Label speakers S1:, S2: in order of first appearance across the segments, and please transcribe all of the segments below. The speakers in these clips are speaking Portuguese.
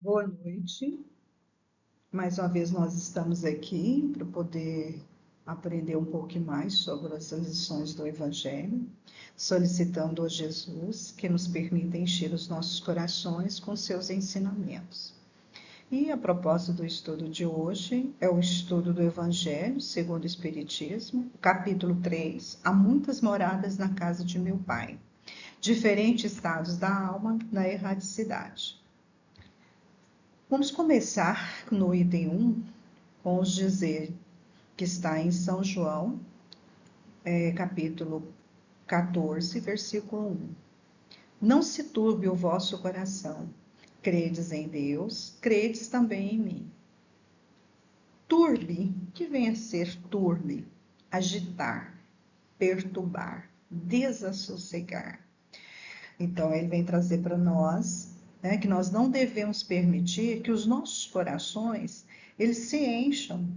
S1: Boa noite. Mais uma vez nós estamos aqui para poder aprender um pouco mais sobre as lições do Evangelho, solicitando a Jesus que nos permita encher os nossos corações com seus ensinamentos. E a propósito do estudo de hoje é o estudo do Evangelho segundo o Espiritismo, capítulo 3, Há muitas moradas na casa de meu Pai. Diferentes estados da alma na erradicidade. Vamos começar no item 1, com os dizer que está em São João, capítulo 14, versículo 1. Não se turbe o vosso coração. Credes em Deus, credes também em mim. Turbe, que vem a ser turbe? Agitar, perturbar, desassossegar. Então, ele vem trazer para nós, né, que nós não devemos permitir que os nossos corações eles se encham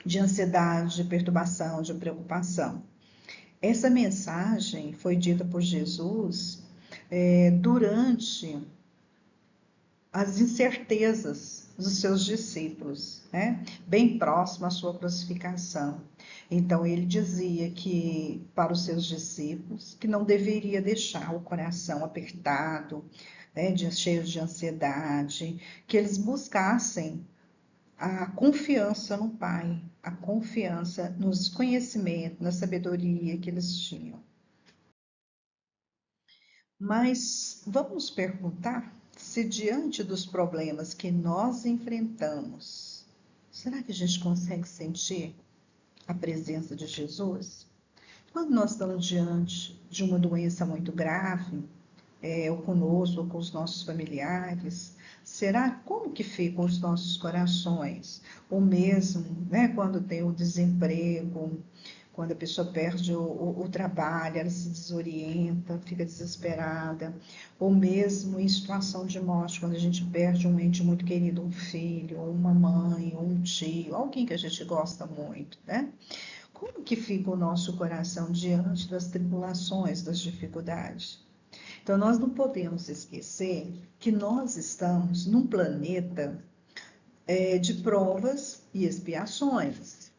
S1: de ansiedade, de perturbação, de preocupação. Essa mensagem foi dita por Jesus durante as incertezas dos seus discípulos, né? Bem próximo à sua crucificação. Então ele dizia que para os seus discípulos que não deveria deixar o coração apertado, né, cheio de ansiedade, que eles buscassem a confiança no Pai, a confiança nos conhecimentos, na sabedoria que eles tinham. Mas vamos perguntar se diante dos problemas que nós enfrentamos, será que a gente consegue sentir a presença de Jesus? Quando nós estamos diante de uma doença muito grave, ou conosco, ou com os nossos familiares, será como que ficam os nossos corações? Ou mesmo, né, quando tem o desemprego, quando a pessoa perde o trabalho, ela se desorienta, fica desesperada, ou mesmo em situação de morte, quando a gente perde um ente muito querido, um filho, ou uma mãe, ou um tio, alguém que a gente gosta muito, né? Como que fica o nosso coração diante das tribulações, das dificuldades? Então, nós não podemos esquecer que nós estamos num planeta de provas e expiações.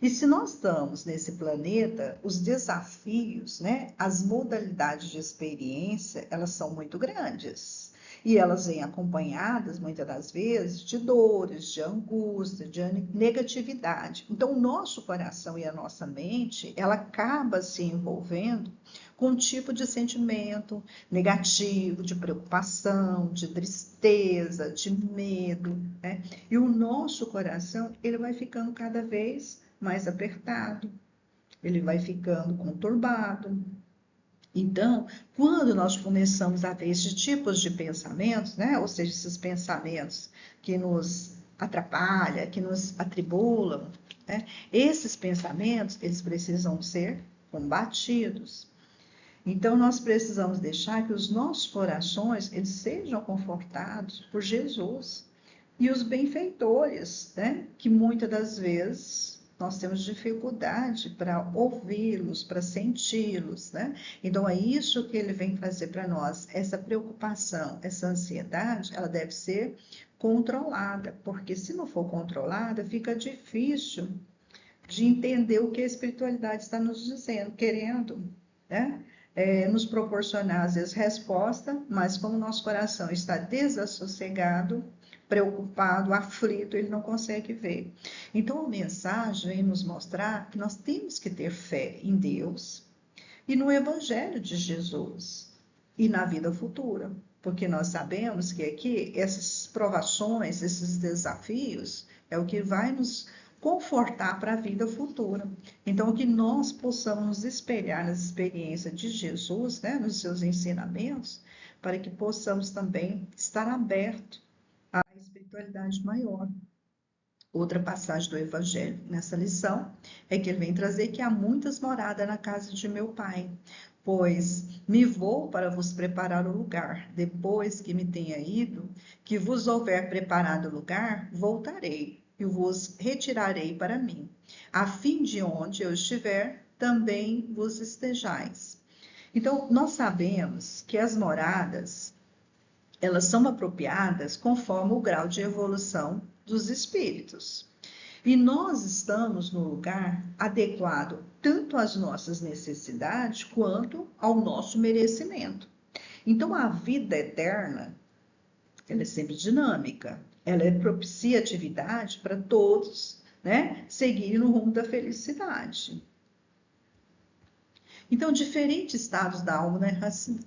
S1: E se nós estamos nesse planeta, os desafios, né, as modalidades de experiência, elas são muito grandes. E elas vêm acompanhadas, muitas das vezes, de dores, de angústia, de negatividade. Então, o nosso coração e a nossa mente, ela acaba se envolvendo com um tipo de sentimento negativo, de preocupação, de tristeza, de medo, né? E o nosso coração, ele vai ficando cada vez mais apertado, ele vai ficando conturbado. Então, quando nós começamos a ter esses tipos de pensamentos, né? Ou seja, esses pensamentos que nos atrapalham, que nos atribulam, né? Esses pensamentos, eles precisam ser combatidos. Então, nós precisamos deixar que os nossos corações eles sejam confortados por Jesus e os benfeitores, né? Que muitas das vezes nós temos dificuldade para ouvi-los, para senti-los, né? Então, é isso que ele vem trazer para nós. Essa preocupação, essa ansiedade, ela deve ser controlada, porque se não for controlada, fica difícil de entender o que a espiritualidade está nos dizendo, querendo, né? Nos proporcionar, às vezes, resposta, mas como o nosso coração está desassossegado, preocupado, aflito, ele não consegue ver. Então, a mensagem vem nos mostrar que nós temos que ter fé em Deus e no Evangelho de Jesus e na vida futura, porque nós sabemos que aqui essas provações, esses desafios, é o que vai nos confortar para a vida futura. Então, que nós possamos nos espelhar nas experiências de Jesus, né, nos seus ensinamentos, para que possamos também estar abertos à espiritualidade maior. Outra passagem do Evangelho nessa lição é que ele vem trazer que há muitas moradas na casa de meu Pai, pois me vou para vos preparar o lugar. Depois que me tenha ido, que vos houver preparado o lugar, voltarei e vos retirarei para mim, a fim de onde eu estiver, também vos estejais. Então, nós sabemos que as moradas elas são apropriadas conforme o grau de evolução dos espíritos. E nós estamos no lugar adequado tanto às nossas necessidades quanto ao nosso merecimento. Então, a vida eterna, ela é sempre dinâmica, ela propicia atividade para todos, né, seguirem no rumo da felicidade. Então, diferentes estados da alma na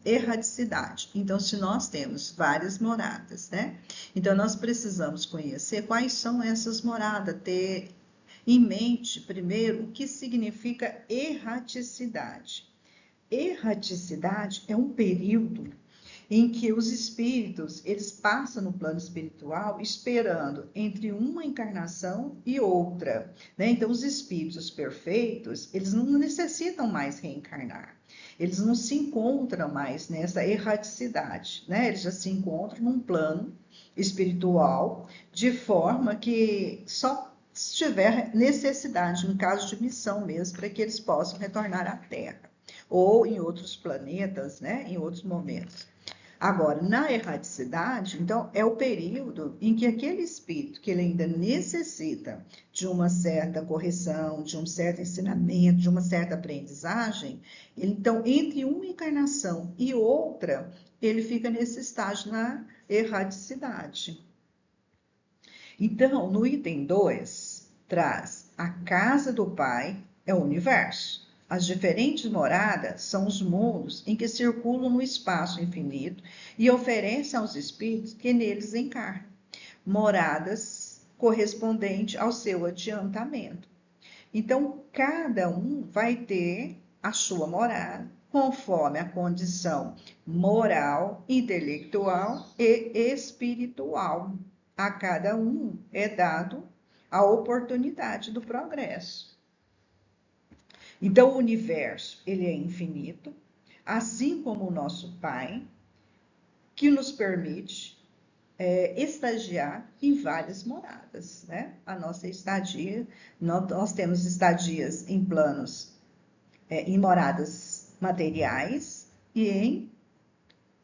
S1: erraticidade. Então, se nós temos várias moradas, né? Então, nós precisamos conhecer quais são essas moradas, ter em mente, primeiro, o que significa erraticidade. Erraticidade é um período em que os espíritos, eles passam no plano espiritual esperando entre uma encarnação e outra, né? Então, os espíritos perfeitos, eles não necessitam mais reencarnar. Eles não se encontram mais nessa erraticidade, né? Eles já se encontram num plano espiritual, de forma que só se tiver necessidade, no caso de missão mesmo, para que eles possam retornar à Terra, ou em outros planetas, né? Em outros momentos. Agora, na erraticidade, então, é o período em que aquele espírito que ele ainda necessita de uma certa correção, de um certo ensinamento, de uma certa aprendizagem, então, entre uma encarnação e outra, ele fica nesse estágio na erraticidade. Então, no item 2, traz a casa do Pai é o universo. As diferentes moradas são os mundos em que circulam no espaço infinito e oferecem aos espíritos que neles encarnam moradas correspondentes ao seu adiantamento. Então, cada um vai ter a sua morada conforme a condição moral, intelectual e espiritual. A cada um é dado a oportunidade do progresso. Então, o universo, ele é infinito, assim como o nosso Pai, que nos permite estagiar em várias moradas, né? A nossa estadia, nós temos estadias em planos, em moradas materiais e em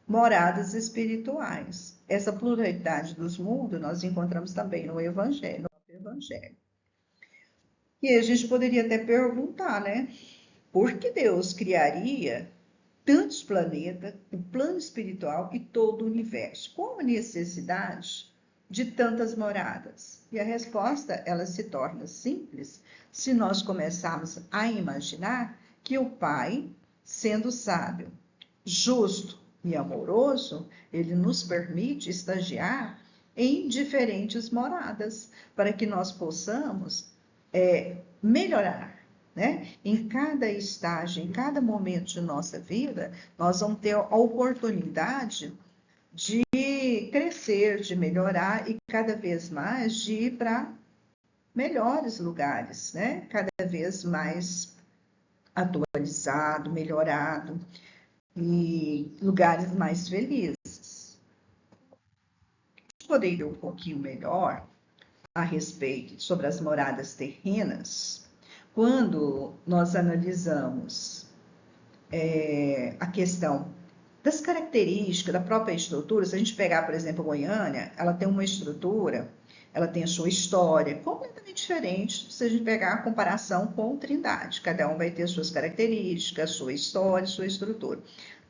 S1: moradas espirituais. Essa pluralidade dos mundos nós encontramos também no Evangelho, no Evangelho. E a gente poderia até perguntar, né? Por que Deus criaria tantos planetas, o plano espiritual e todo o universo? Qual a necessidade de tantas moradas? E a resposta, ela se torna simples se nós começarmos a imaginar que o Pai, sendo sábio, justo e amoroso, ele nos permite estagiar em diferentes moradas para que nós possamos melhorar, né? Em cada estágio, em cada momento de nossa vida, nós vamos ter a oportunidade de crescer, de melhorar e cada vez mais de ir para melhores lugares, né? Cada vez mais atualizado, melhorado e lugares mais felizes. Poder ir um pouquinho melhor a respeito sobre as moradas terrenas, quando nós analisamos a questão das características da própria estrutura, se a gente pegar, por exemplo, Goiânia, ela tem uma estrutura, ela tem a sua história, completamente diferente se a gente pegar a comparação com Trindade. Cada um vai ter suas características, sua história, sua estrutura.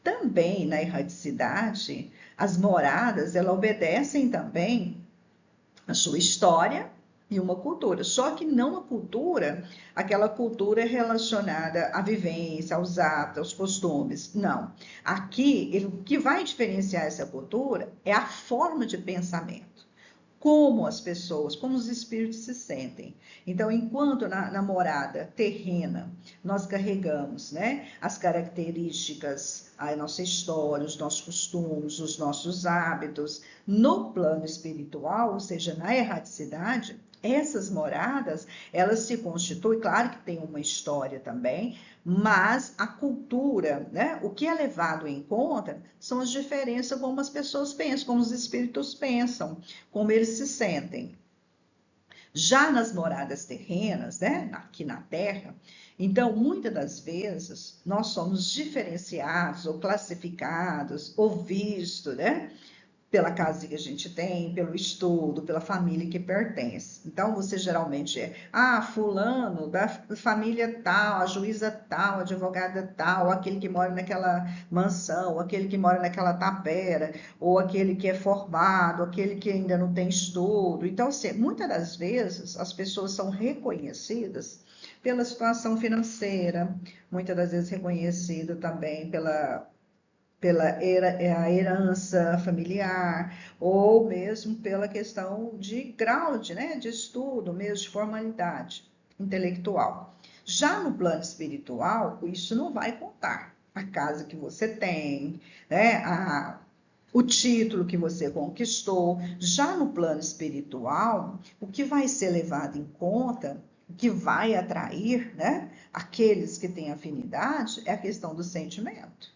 S1: Também na erraticidade, as moradas, elas obedecem também a sua história e uma cultura, só que não a cultura, aquela cultura relacionada à vivência, aos hábitos, aos costumes, não. Aqui, o que vai diferenciar essa cultura é a forma de pensamento, como as pessoas, como os espíritos se sentem. Então, enquanto na morada terrena nós carregamos, né, as características, a nossa história, os nossos costumes, os nossos hábitos, no plano espiritual, ou seja, na erraticidade, essas moradas, elas se constituem, claro que tem uma história também, mas a cultura, né, o que é levado em conta são as diferenças como as pessoas pensam, como os espíritos pensam, como eles se sentem. Já nas moradas terrenas, né, aqui na Terra, então, muitas das vezes, nós somos diferenciados ou classificados ou vistos, né, pela casa que a gente tem, pelo estudo, pela família que pertence. Então, você geralmente fulano da família tal, a juíza tal, a advogada tal, aquele que mora naquela mansão, aquele que mora naquela tapera, ou aquele que é formado, aquele que ainda não tem estudo. Então, assim, muitas das vezes, as pessoas são reconhecidas pela situação financeira, muitas das vezes reconhecido também a herança familiar, ou mesmo pela questão de grau de estudo, mesmo de formalidade intelectual. Já no plano espiritual, isso não vai contar. A casa que você tem, né, o título que você conquistou. Já no plano espiritual, o que vai ser levado em conta, o que vai atrair, né, aqueles que têm afinidade, é a questão do sentimento.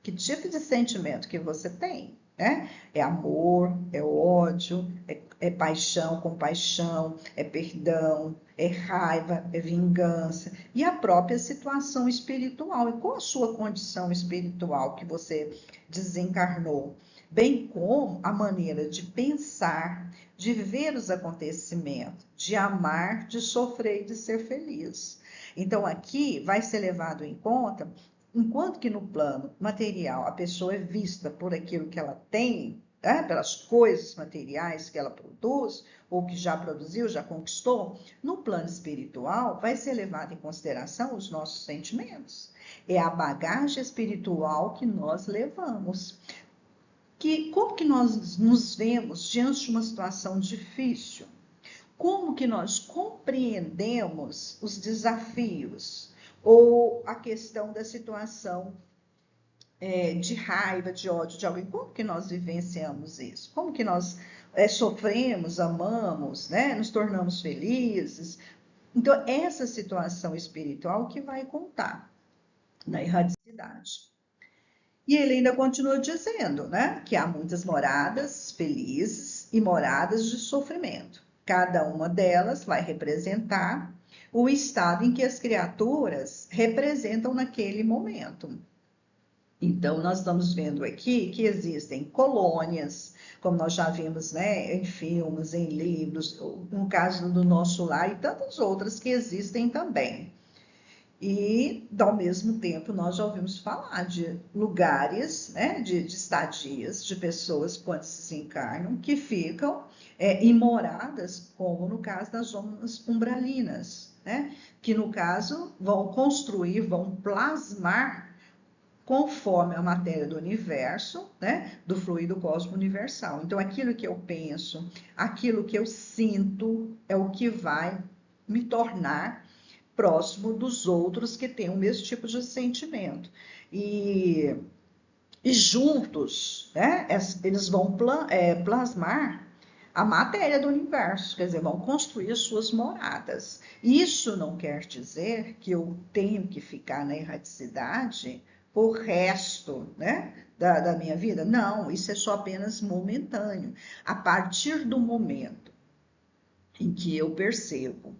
S1: Que tipo de sentimento que você tem, né? É amor, é ódio, é paixão, compaixão, é perdão, é raiva, é vingança. E a própria situação espiritual. E qual a sua condição espiritual que você desencarnou? Bem como a maneira de pensar, de ver os acontecimentos, de amar, de sofrer e de ser feliz. Então, aqui vai ser levado em conta. Enquanto que no plano material a pessoa é vista por aquilo que ela tem, pelas coisas materiais que ela produz, ou que já produziu, já conquistou, no plano espiritual vai ser levado em consideração os nossos sentimentos. É a bagagem espiritual que nós levamos. Como que nós nos vemos diante de uma situação difícil? Como que nós compreendemos os desafios? Ou a questão da situação de raiva, de ódio de alguém, como que nós vivenciamos isso? Como que nós sofremos, amamos, né? Nos tornamos felizes? Então, essa situação espiritual que vai contar na erradicidade. E ele ainda continua dizendo, né, que há muitas moradas felizes e moradas de sofrimento. Cada uma delas vai representar o estado em que as criaturas representam naquele momento. Então, nós estamos vendo aqui que existem colônias, como nós já vimos, né, em filmes, em livros, no caso do Nosso Lar e tantas outras que existem também. E, ao mesmo tempo, nós já ouvimos falar de lugares, né, de estadias, de pessoas quando se desencarnam, que ficam imoradas, como no caso das zonas umbralinas, né, que no caso vão construir, vão plasmar conforme a matéria do universo, né, do fluido cósmico universal. Então, aquilo que eu penso, aquilo que eu sinto, é o que vai me tornar próximo dos outros que têm o mesmo tipo de sentimento. E juntos, né, eles vão plasmar a matéria do universo, quer dizer, vão construir suas moradas. Isso não quer dizer que eu tenho que ficar na erradicidade por resto, né, da minha vida. Não, isso é só apenas momentâneo. A partir do momento em que eu percebo,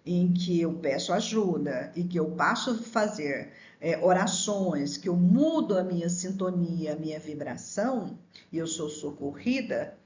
S1: em que eu peço ajuda e que eu passo a fazer orações, que eu mudo a minha sintonia, a minha vibração, e eu sou socorrida,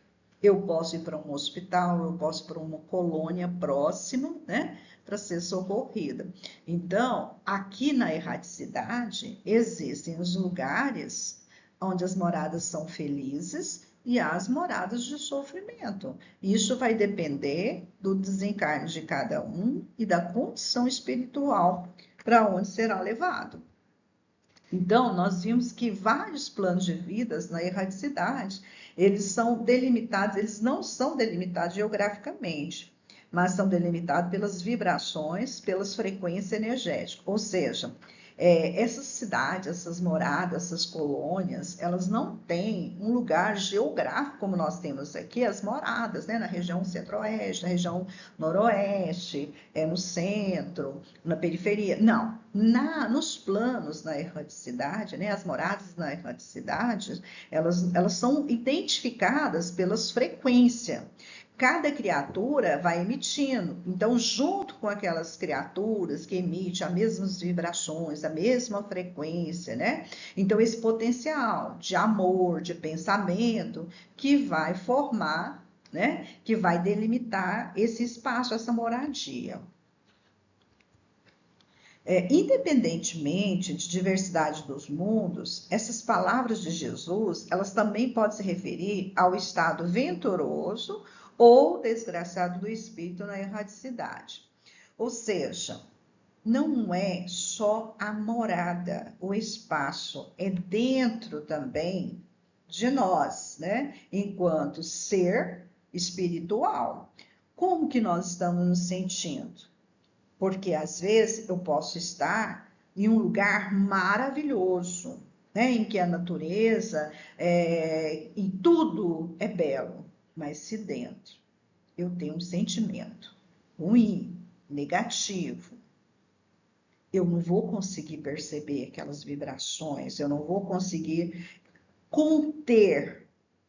S1: eu posso ir para um hospital, eu posso ir para uma colônia próxima, né, para ser socorrida. Então, aqui na erradicidade, existem os lugares onde as moradas são felizes e as moradas de sofrimento. Isso vai depender do desencarne de cada um e da condição espiritual para onde será levado. Então, nós vimos que vários planos de vidas na erradicidade, eles são delimitados, eles não são delimitados geograficamente, mas são delimitados pelas vibrações, pelas frequências energéticas. Ou seja, essas cidades, essas moradas, essas colônias, elas não têm um lugar geográfico como nós temos aqui, as moradas, né? Na região centro-oeste, na região noroeste, no centro, na periferia. Não, nos planos na erradicidade, né? As moradas na erradicidade, elas são identificadas pelas frequências. cada criatura vai emitindo. Então, junto com aquelas criaturas que emitem as mesmas vibrações, a mesma frequência, né? Então, esse potencial de amor, de pensamento, que vai formar, né? Que vai delimitar esse espaço, essa moradia. Independentemente de diversidade dos mundos, essas palavras de Jesus, elas também podem se referir ao estado venturoso ou desgraçado do espírito na erradicidade. Ou seja, não é só a morada, o espaço, é dentro também de nós, né? Enquanto ser espiritual. Como que nós estamos nos sentindo? Porque às vezes eu posso estar em um lugar maravilhoso, né? Em que a natureza, em tudo é belo, mas se dentro eu tenho um sentimento ruim, negativo, eu não vou conseguir perceber aquelas vibrações, eu não vou conseguir conter,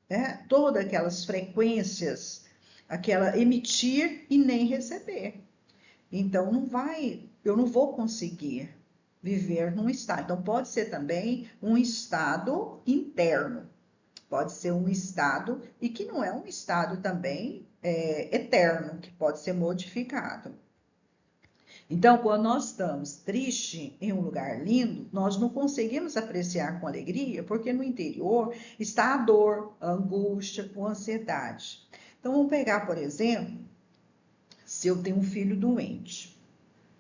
S1: né, todas aquelas frequências, aquela emitir e nem receber. Então, eu não vou conseguir viver num estado. Então, pode ser também um estado interno, pode ser um estado, e que não é um estado também eterno, que pode ser modificado. Então, quando nós estamos tristes em um lugar lindo, nós não conseguimos apreciar com alegria, porque no interior está a dor, a angústia, a ansiedade. Então, vamos pegar, por exemplo, se eu tenho um filho doente.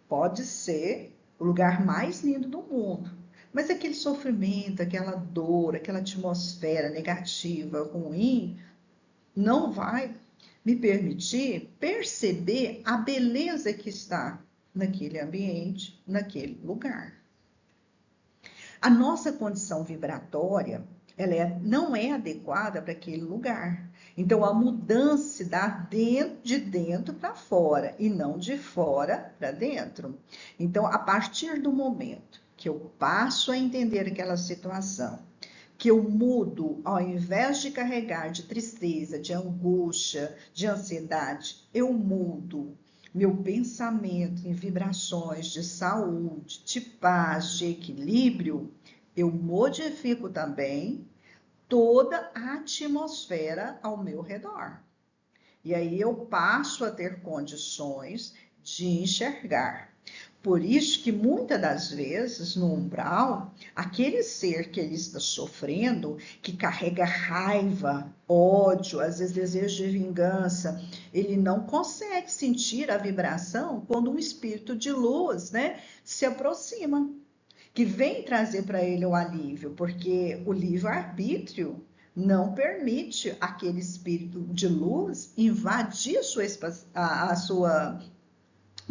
S1: Pode ser o lugar mais lindo do mundo, mas aquele sofrimento, aquela dor, aquela atmosfera negativa, ruim, não vai me permitir perceber a beleza que está naquele ambiente, naquele lugar. A nossa condição vibratória, não é adequada para aquele lugar. Então, a mudança se dá de dentro para fora e não de fora para dentro. Então, a partir do momento que eu passo a entender aquela situação, que eu mudo, ao invés de carregar de tristeza, de angústia, de ansiedade, eu mudo meu pensamento em vibrações de saúde, de paz, de equilíbrio, eu modifico também toda a atmosfera ao meu redor. E aí eu passo a ter condições de enxergar. Por isso que muitas das vezes no umbral, aquele ser que ele está sofrendo, que carrega raiva, ódio, às vezes desejo de vingança, ele não consegue sentir a vibração quando um espírito de luz, né, se aproxima, que vem trazer para ele o alívio, porque o livre-arbítrio não permite aquele espírito de luz invadir o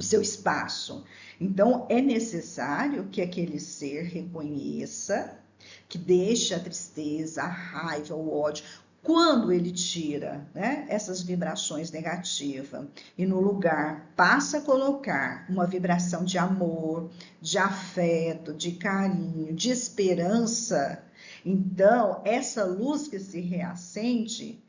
S1: seu espaço. Então, é necessário que aquele ser reconheça, que deixe a tristeza, a raiva, o ódio, quando ele tira, né, essas vibrações negativas e no lugar passa a colocar uma vibração de amor, de afeto, de carinho, de esperança, então essa luz que se reacende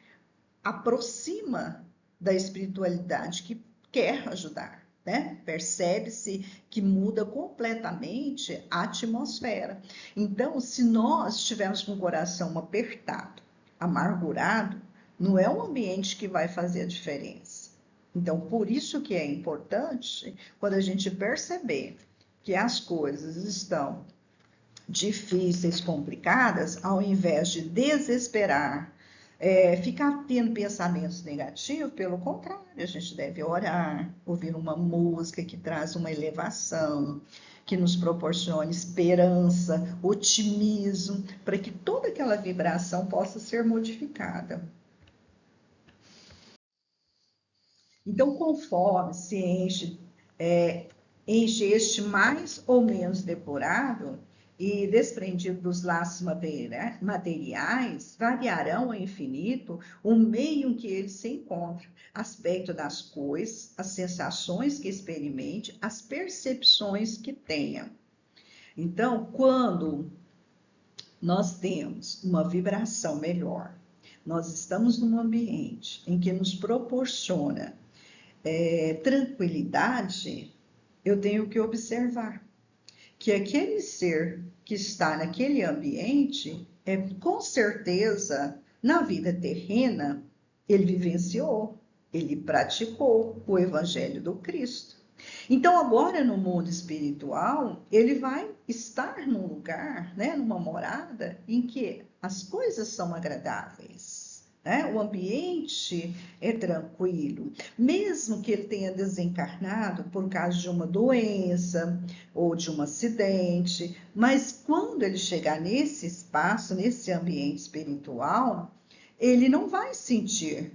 S1: aproxima da espiritualidade que quer ajudar. Né? Percebe-se que muda completamente a atmosfera. Então, se nós estivermos com o coração apertado, amargurado, não é um ambiente que vai fazer a diferença. Então, por isso que é importante, quando a gente perceber que as coisas estão difíceis, complicadas, ao invés de desesperar, ficar tendo pensamentos negativos, pelo contrário, a gente deve orar, ouvir uma música que traz uma elevação, que nos proporcione esperança, otimismo, para que toda aquela vibração possa ser modificada. Então, conforme se enche este mais ou menos depurado, e desprendido dos laços materiais, variarão ao infinito o meio em que ele se encontra, aspecto das coisas, as sensações que experimente, as percepções que tenha. Então, quando nós temos uma vibração melhor, nós estamos num ambiente em que nos proporciona tranquilidade, eu tenho que observar que aquele ser que está naquele ambiente, com certeza, na vida terrena, ele vivenciou, ele praticou o Evangelho do Cristo. Então, agora no mundo espiritual, ele vai estar num lugar, né, numa morada, em que as coisas são agradáveis, né? O ambiente é tranquilo, mesmo que ele tenha desencarnado por causa de uma doença ou de um acidente, mas quando ele chegar nesse espaço, nesse ambiente espiritual, ele não vai sentir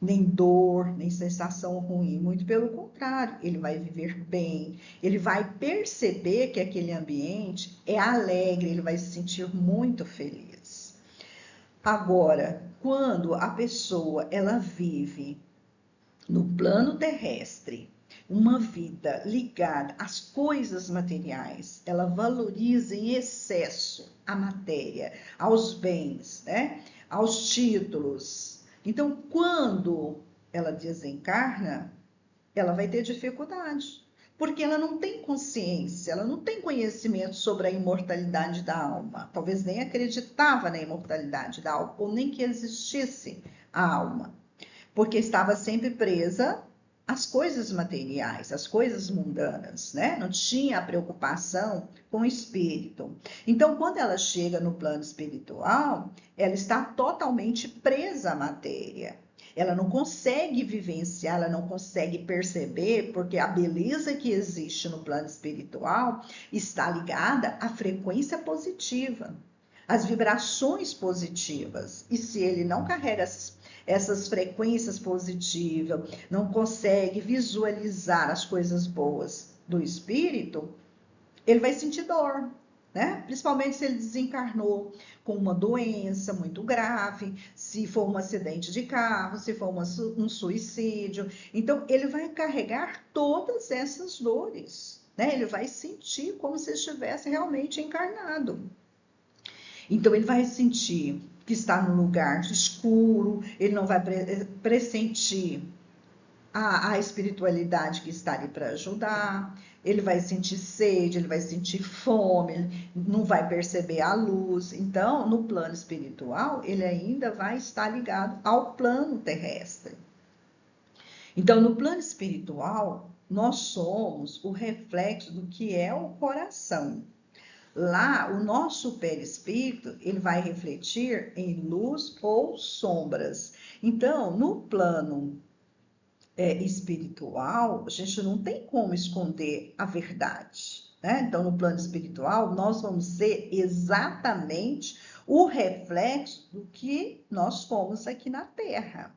S1: nem dor, nem sensação ruim, muito pelo contrário, ele vai viver bem, ele vai perceber que aquele ambiente é alegre, ele vai se sentir muito feliz. Agora, quando a pessoa ela vive no plano terrestre, uma vida ligada às coisas materiais, ela valoriza em excesso a matéria, aos bens, né? Aos títulos. Então, quando ela desencarna, ela vai ter dificuldade, porque ela não tem consciência, ela não tem conhecimento sobre a imortalidade da alma, talvez nem acreditava na imortalidade da alma, ou nem que existisse a alma, porque estava sempre presa às coisas materiais, às coisas mundanas, né? Não tinha a preocupação com o espírito. Então, quando ela chega no plano espiritual, ela está totalmente presa à matéria. Ela não consegue vivenciar, ela não consegue perceber, porque a beleza que existe no plano espiritual está ligada à frequência positiva, às vibrações positivas. E se ele não carrega essas frequências positivas, não consegue visualizar as coisas boas do espírito, ele vai sentir dor, né? Principalmente se ele desencarnou com uma doença muito grave, se for um acidente de carro, se for um suicídio. Então, ele vai carregar todas essas dores, né? Ele vai sentir como se estivesse realmente encarnado. Então, ele vai sentir que está num lugar escuro, ele não vai pressentir a espiritualidade que está ali para ajudar, ele vai sentir sede, ele vai sentir fome, não vai perceber a luz. Então, no plano espiritual, ele ainda vai estar ligado ao plano terrestre. Então, no plano espiritual, nós somos o reflexo do que é o coração. Lá, o nosso perispírito, ele vai refletir em luz ou sombras. Então, no plano espiritual, a gente não tem como esconder a verdade, né? Então, no plano espiritual, nós vamos ser exatamente o reflexo do que nós fomos aqui na Terra.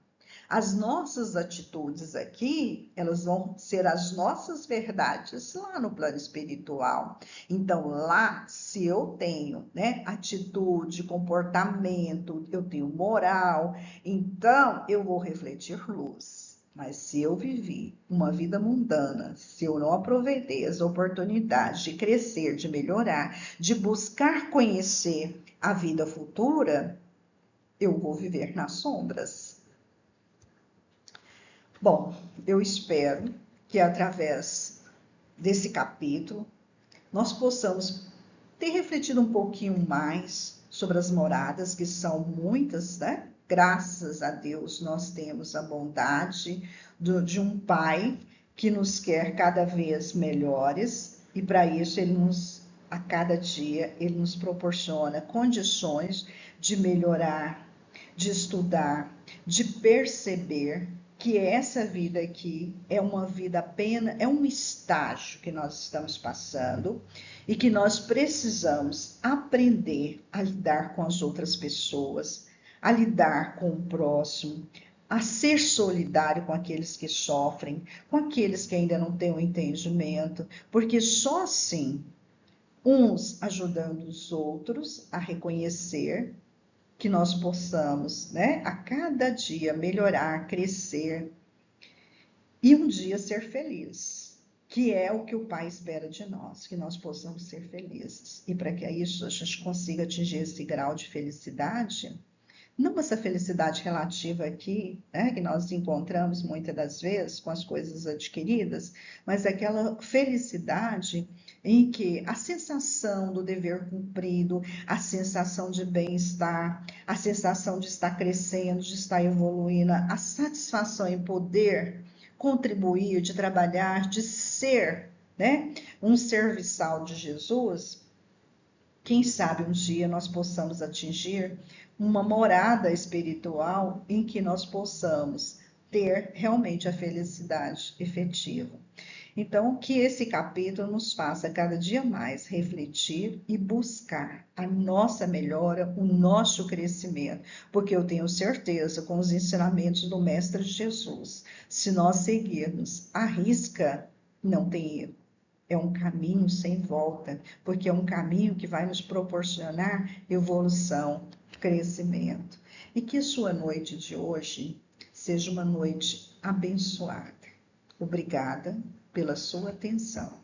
S1: As nossas atitudes aqui, elas vão ser as nossas verdades lá no plano espiritual. Então, lá, se eu tenho, né, atitude, comportamento, eu tenho moral, então eu vou refletir luz. Mas se eu vivi uma vida mundana, se eu não aproveitei as oportunidades de crescer, de melhorar, de buscar conhecer a vida futura, eu vou viver nas sombras. Bom, eu espero que através desse capítulo nós possamos ter refletido um pouquinho mais sobre as moradas, que são muitas, né? Graças a Deus nós temos a bondade de um Pai que nos quer cada vez melhores, e para isso a cada dia ele nos proporciona condições de melhorar, de estudar, de perceber que essa vida aqui é uma vida apenas, é um estágio que nós estamos passando e que nós precisamos aprender a lidar com as outras pessoas, a lidar com o próximo, a ser solidário com aqueles que sofrem, com aqueles que ainda não têm o entendimento, porque só assim, uns ajudando os outros a reconhecer, que nós possamos, né, a cada dia melhorar, crescer e um dia ser feliz, que é o que o Pai espera de nós, que nós possamos ser felizes. E para que isso a gente consiga atingir esse grau de felicidade, Não essa felicidade relativa aqui, né, que nós encontramos muitas das vezes com as coisas adquiridas, mas aquela felicidade em que a sensação do dever cumprido, a sensação de bem-estar, a sensação de estar crescendo, de estar evoluindo, a satisfação em poder contribuir, de trabalhar, de ser, né, um serviçal de Jesus. Quem sabe um dia nós possamos atingir uma morada espiritual em que nós possamos ter realmente a felicidade efetiva. Então, que esse capítulo nos faça cada dia mais refletir e buscar a nossa melhora, o nosso crescimento, porque eu tenho certeza, com os ensinamentos do Mestre Jesus, se nós seguirmos à risca, não tem erro. É um caminho sem volta, porque é um caminho que vai nos proporcionar evolução, crescimento. E que sua noite de hoje seja uma noite abençoada. Obrigada pela sua atenção.